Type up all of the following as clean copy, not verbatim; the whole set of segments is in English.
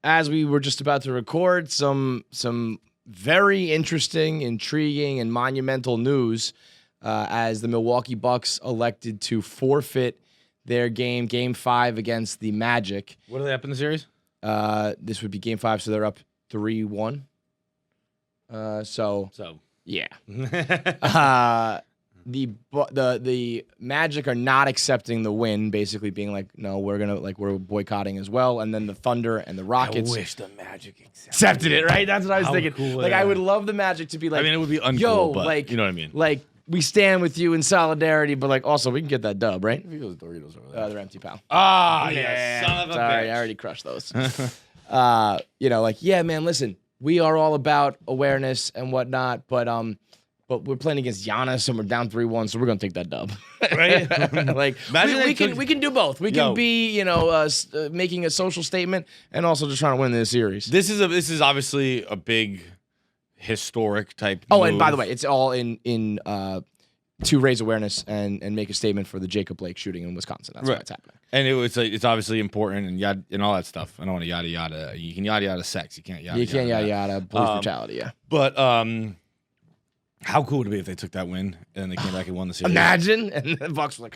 as we were just about to record, some very interesting, intriguing, and monumental news as the Milwaukee Bucks elected to forfeit their Game 5 against the Magic. What are they up in the series? This would be Game 5, so they're up 3-1. So yeah. The Magic are not accepting the win, basically being like, no, we're boycotting as well. And then the Thunder and the Rockets. I wish the Magic accepted it, right? That's what I was thinking. Cool, I would love the Magic to be like, I mean, it would be uncool, but you know what I mean. Like, we stand with you in solidarity, but like, also we can get that dub, right? Those Doritos over there. They're empty, pal. Yeah, son of a Sorry, bitch. I already crushed those. Yeah, man. Listen, we are all about awareness and whatnot, but we're playing against Giannis and we're down 3-1, so we're gonna take that dub, Right? Like, we can do both. We can be, making a social statement and also just trying to win this series. This is obviously a big historic type. Oh, move. and by the way, it's all in to raise awareness and make a statement for the Jacob Blake shooting in Wisconsin. That's why it's happening. And it's obviously important and all that stuff. I don't want to yada yada. You can yada yada sex. You can't yada yada police brutality. Yeah. But how cool would it be if they took that win and then they came back and won the series? Imagine, and the Bucks were like,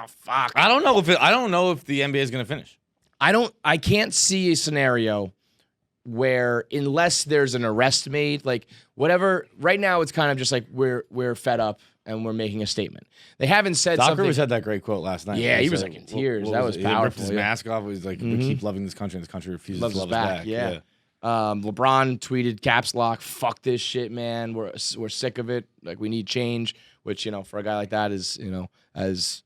fuck. I don't know if the NBA is going to finish. I can't see a scenario where, unless there's an arrest made, like whatever. Right now, it's kind of just like we're fed up and we're making a statement. They haven't said Doc something. Rivers had that great quote last night. Yeah, he was like in tears. That was powerful. He ripped his mask off. He was like, "We keep loving this country, and this country refuses to love us back." Yeah. LeBron tweeted caps lock, "Fuck this shit, man. We're sick of it. Like, we need change." Which, for a guy like that is, as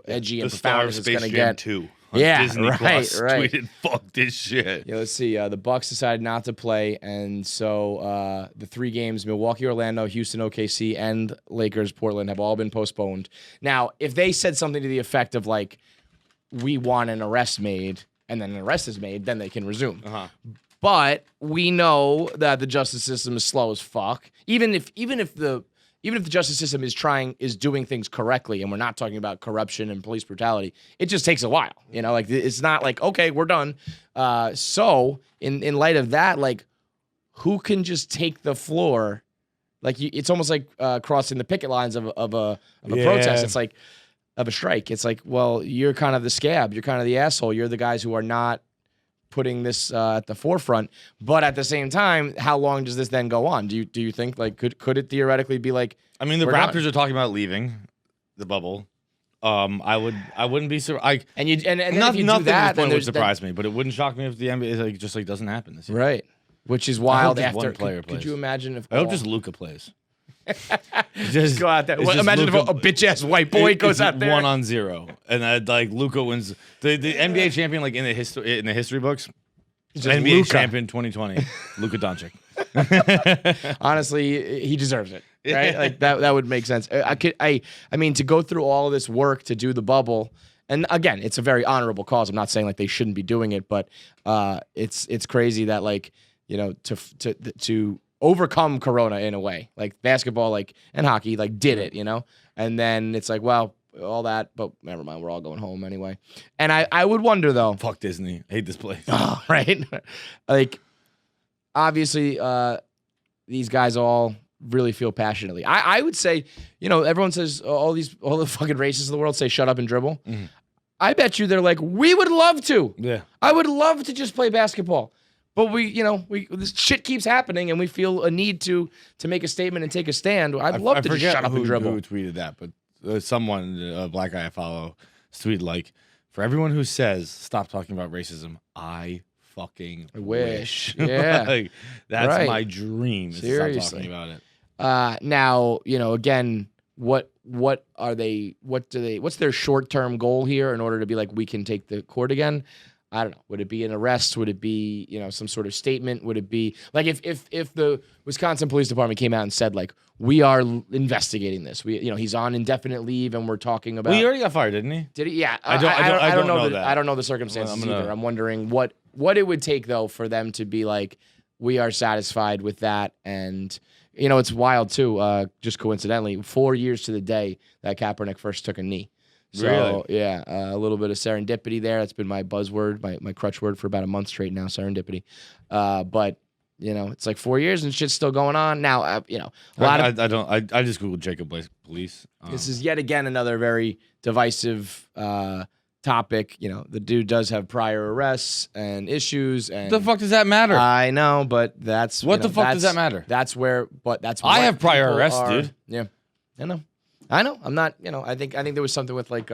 edgy and profound as it's gonna get. Too. Yeah, Disney right. Tweeted, "Fuck this shit." Yeah, let's see. The Bucks decided not to play, and so the 3 games: Milwaukee, Orlando, Houston, OKC, and Lakers, Portland, have all been postponed. Now, if they said something to the effect of like, "We want an arrest made," and then an arrest is made, then they can resume. But we know that the justice system is slow as fuck. Even if the justice system is doing things correctly, and we're not talking about corruption and police brutality, it just takes a while. Like, it's not like, okay, we're done. So in light of that, like, who can just take the floor? Like, it's almost like crossing the picket lines of a protest. It's like, of a strike. It's like, well, you're kind of the scab. You're kind of the asshole. You're the guys who are not putting this at the forefront. But at the same time, how long does this then go on? Do you think, like, could it theoretically be like? I mean, the Raptors are talking about leaving the bubble. I wouldn't be surprised. And if you nothing do that, at this point would surprise me, but it wouldn't shock me if the NBA just doesn't happen this year. Right. Which is wild. I hope just after one player could you imagine if I hope just Luka plays. Just go out there. Imagine if a bitch ass white boy goes out there 1-0, and like Luka wins the NBA champion, like in the history books. NBA Luka. champion 2020, Luka Doncic. Honestly, he deserves it, right? Like that would make sense. I mean, to go through all of this work to do the bubble, and again, it's a very honorable cause. I'm not saying like they shouldn't be doing it, but it's crazy that, like, to overcome Corona in a way, like basketball, like, and hockey, like, did it, and then it's like, well, all that, but never mind, we're all going home anyway. And I would wonder, though. Fuck Disney. I hate this place. Oh, right? Like, obviously, these guys all really feel passionately. I would say, everyone says, all the fucking racists of the world say shut up and dribble. Mm-hmm. I bet you they're like, we would love to. Yeah. I would love to just play basketball. But this shit keeps happening, and we feel a need to make a statement and take a stand. I'd love to just shut up and dribble. Who tweeted that, but someone, a black guy I follow, tweeted like, for everyone who says stop talking about racism, I fucking wish. Yeah. Like, that's right. my dream. Seriously. Is to stop talking about it. Now, again, what's their short-term goal here in order to be like, we can take the court again? I don't know. Would it be an arrest? Would it be, some sort of statement? Would it be like if the Wisconsin Police Department came out and said, like, we are investigating this. He's on indefinite leave and we're talking about. Well, he already got fired, didn't he? Did he? Yeah. I don't know that. I don't know the circumstances either. I'm wondering what it would take, though, for them to be like, we are satisfied with that. And, it's wild too. Just coincidentally, 4 years to the day that Kaepernick first took a knee. So Really? yeah, a little bit of serendipity there. That's been my buzzword, my crutch word for about a month straight now. Serendipity, but it's like 4 years and shit's still going on now. A lot of I just googled Jacob Blake police. this is yet again another very divisive topic. The dude does have prior arrests and issues. And What the fuck does that matter? I know, but that's What the fuck does that matter? That's where, but that's. I what have prior people arrests, are- dude. Yeah, I know. I'm not. I think there was something with like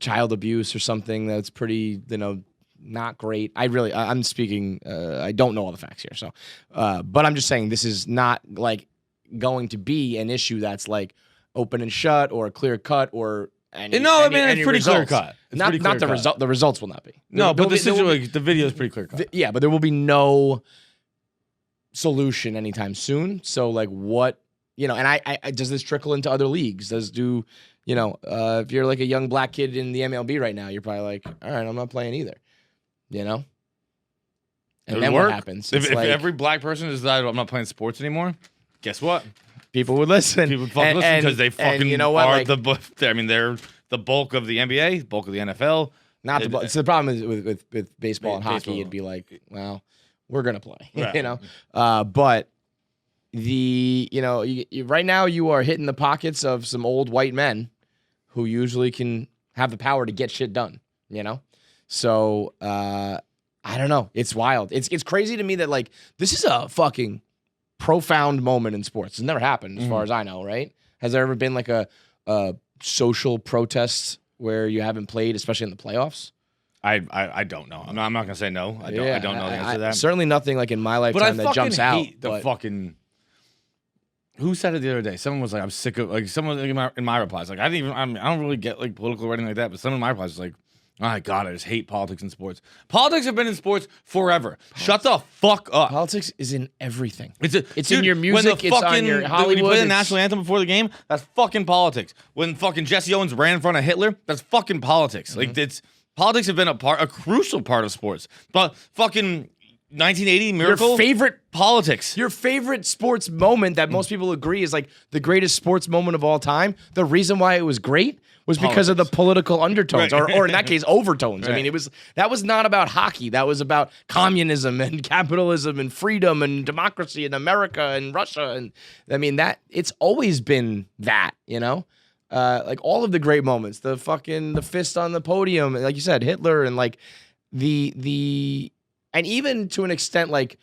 child abuse or something that's pretty. Not great. I'm speaking. I don't know all the facts here, so. But I'm just saying this is not like going to be an issue that's like open and shut or clear cut or. It's pretty clear cut. Not the result. The results will not be. No, but the video is pretty clear cut. Yeah, but there will be no solution anytime soon. So like what, and I does this trickle into other leagues? If you're like a young black kid in the MLB right now, you're probably like, all right, I'm not playing either. And then what happens? If every black person decided I'm not playing sports anymore, guess what? People would listen. People would fucking listen because they fucking are they're the bulk of the NBA, bulk of the NFL. It's the problem is with baseball and hockey. Baseball. It'd be like, well, we're gonna play, Right. But right now you are hitting the pockets of some old white men who usually can have the power to get shit done. So I don't know. It's wild. It's crazy to me that like this is a fucking profound moment in sports. It's never happened as far as I know, right? Has there ever been like a social protest where you haven't played, especially in the playoffs? I don't know. I'm not gonna say no. I don't know the answer to that. Certainly nothing like in my lifetime that jumps out. The fucking. Who said it the other day? Someone was like, "I'm sick of like." Someone in my replies, like, I don't really get like political or anything like that. But some of my replies was like, "Oh my god, I just hate politics and sports. Politics have been in sports forever. Shut the fuck up. Politics is in everything. It's Dude, in your music. It's on your Hollywood. When you play the national anthem before the game, that's fucking politics. When fucking Jesse Owens ran in front of Hitler, that's fucking politics. Like politics have been a crucial part of sports. But fucking 1980 miracle. Your favorite politics. Your favorite sports moment that most people agree is like the greatest sports moment of all time. The reason why it was great was because of the political undertones, Right. or in that case, overtones. Right. I mean, that was not about hockey. That was about communism and capitalism and freedom and democracy in America and Russia. And I mean, it's always been that, like all of the great moments, the fist on the podium, like you said, Hitler, and like and even to an extent, like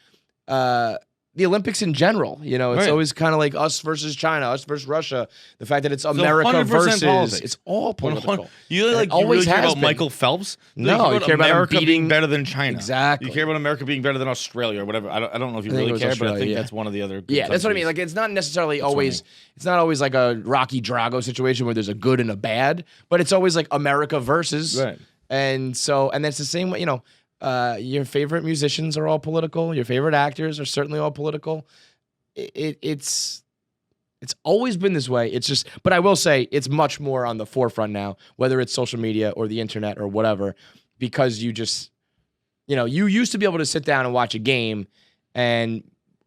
the Olympics in general, it's Right. always kind of like us versus China, us versus Russia. The fact that it's America 100% versus, politics. it's all political. You really care about Michael Phelps? No, you care about America him being better than China. Exactly. You care about America being better than Australia or whatever. I don't know if you think it really was care, but I Australia, think yeah. that's one of the other. Yeah, that's what I mean. Like, it's not necessarily always. It's not always like a Rocky Drago situation where there's a good and a bad, but it's always like America versus. Right. And that's the same way. Your favorite musicians are all political. Your favorite actors are certainly all political. It's always been this way. It's just, but I will say it's much more on the forefront now, whether it's social media or the internet or whatever, because you just, you used to be able to sit down and watch a game, and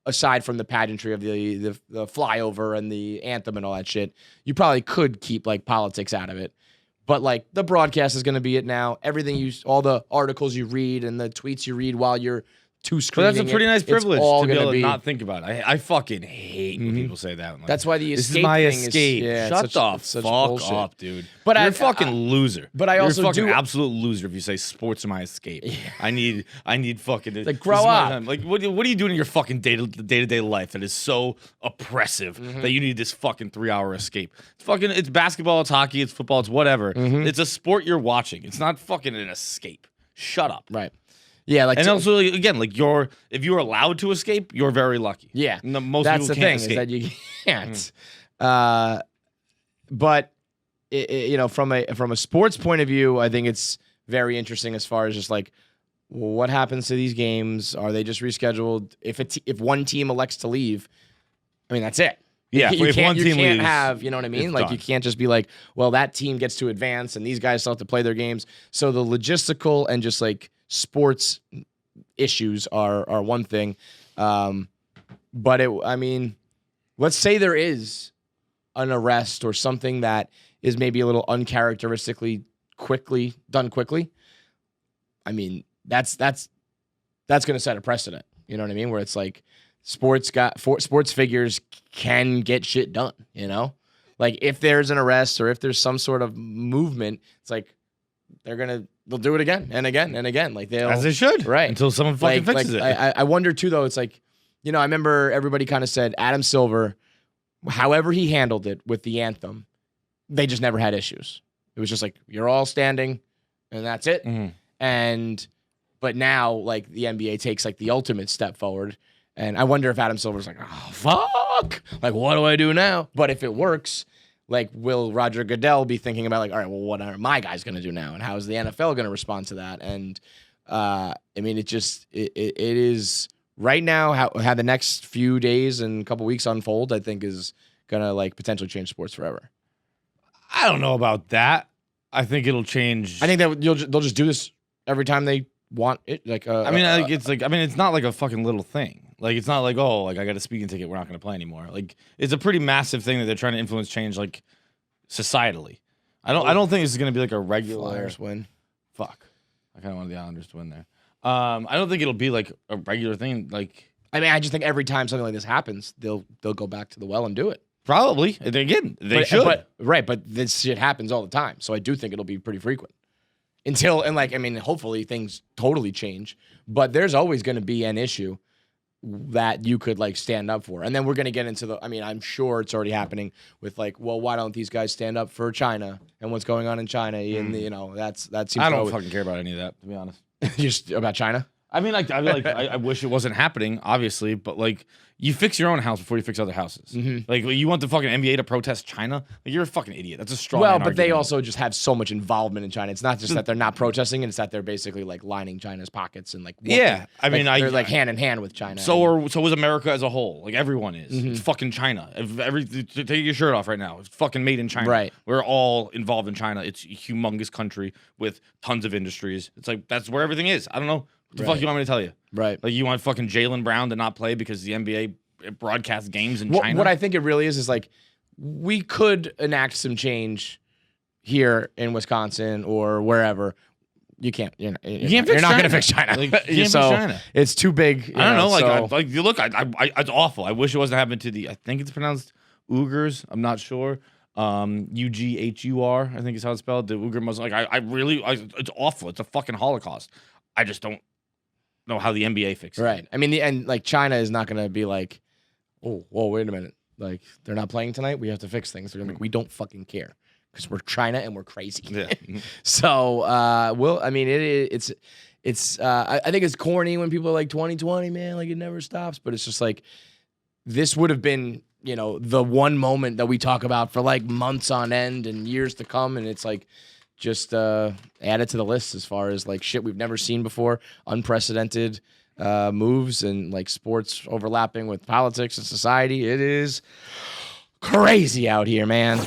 aside from the pageantry of the flyover and the anthem and all that shit, you probably could keep like politics out of it. But like the broadcast is going to be it now. Everything all the articles you read and the tweets you read while you're screening. But that's a pretty nice privilege to be able to not think about it. I fucking hate when people say that. Like, that's why the this escape is my thing escape. Shut the such fuck bullshit. up, dude. But you're a fucking loser. But I you're also a fucking do absolute loser if you say sports are my escape. Yeah. I need fucking like grow up. Like what are you doing in your fucking day-to-day life that is so oppressive that you need this fucking 3-hour escape? It's basketball, it's hockey, it's football, it's whatever. It's a sport you're watching. It's not fucking an escape. Shut up. Right. Yeah, like, and also again, like if you're allowed to escape, you're very lucky. Yeah, most that's people the can't thing escape. is that you can't. But from a sports point of view, I think it's very interesting as far as just like, well, what happens to these games? Are they just rescheduled? If one team elects to leave, I mean that's it. Yeah, you if can't, one team you can't leaves, have, you know what I mean? it's Like done. you can't just be like, well, that team gets to advance and these guys still have to play their games. So the logistical and just like sports issues are one thing. But let's say there is an arrest or something that is maybe a little uncharacteristically done quickly, I mean, that's going to set a precedent. You know what I mean? Where it's like sports figures can get shit done, you know? Like if there's an arrest or if there's some sort of movement, it's like they'll do it again and again and again. Like as they should. Right. Until someone fucking fixes it. I wonder too though, it's like, you know, I remember everybody kind of said Adam Silver, however he handled it with the anthem, they just never had issues. It was just like, you're all standing and that's it. But now like the NBA takes like the ultimate step forward. And I wonder if Adam Silver's like, oh, fuck. Like, what do I do now? But if it works, like, will Roger Goodell be thinking about like, all right, well, what are my guys going to do now? And how is the NFL going to respond to that? And I mean, it is right now how the next few days and couple weeks unfold, I think is going to like potentially change sports forever. I don't know about that. I think it'll change. I think that they'll just do this every time they want it. Like, it's not like a fucking little thing. Like, it's not like, oh, like I got a speaking ticket, we're not going to play anymore. Like, it's a pretty massive thing that they're trying to influence change, like societally. I don't think this is going to be like a regular Flyers win. Fuck, I kind of wanted the Islanders to win there. I don't think it'll be like a regular thing. Like, I mean, I just think every time something like this happens, they'll go back to the well and do it. Probably. Again, they should. But this shit happens all the time. So I do think it'll be pretty frequent. Hopefully things totally change. But there's always going to be an issue that you could like stand up for. And then we're going to get into I'm sure it's already happening with like, well, why don't these guys stand up for China and what's going on in China? And, that seems I don't fucking care about any of that, to be honest. Just about China? I mean, I wish it wasn't happening, obviously, but like, you fix your own house before you fix other houses. Like, you want the fucking NBA to protest China? Like, you're a fucking idiot. That's a strong. Well, but they also just have so much involvement in China. It's not just that they're not protesting, it's that they're basically like lining China's pockets and like working. Yeah. They're like hand in hand with China. So is America as a whole. Like, everyone is. It's fucking China. Take your shirt off right now. It's fucking made in China. Right. We're all involved in China. It's a humongous country with tons of industries. It's like that's where everything is. I don't know. What the fuck you want me to tell you? Right. Like, you want fucking Jaylen Brown to not play because the NBA broadcasts games in China? What I think it really is like, we could enact some change here in Wisconsin or wherever. You can't. You're not going to fix China. Like, you can't fix China. It's too big. I don't know. You look. It's awful. I wish it wasn't happening to the. I think it's pronounced Uyghurs. I'm not sure. Ughur. I think is how it's spelled. The Uyghur Muslim. Like, it's awful. It's a fucking Holocaust. I just don't know how the NBA fixes it. Right. I mean, and like China is not going to be like, oh, whoa, wait a minute. Like, they're not playing tonight. We have to fix things. They're going to be like, we don't fucking care because we're China and we're crazy. Yeah. So, I think it's corny when people are like 2020, man, like it never stops. But it's just like, this would have been, the one moment that we talk about for like months on end and years to come. And it's like, just add it to the list as far as like shit we've never seen before, unprecedented moves and like sports overlapping with politics and society. It is crazy out here, man.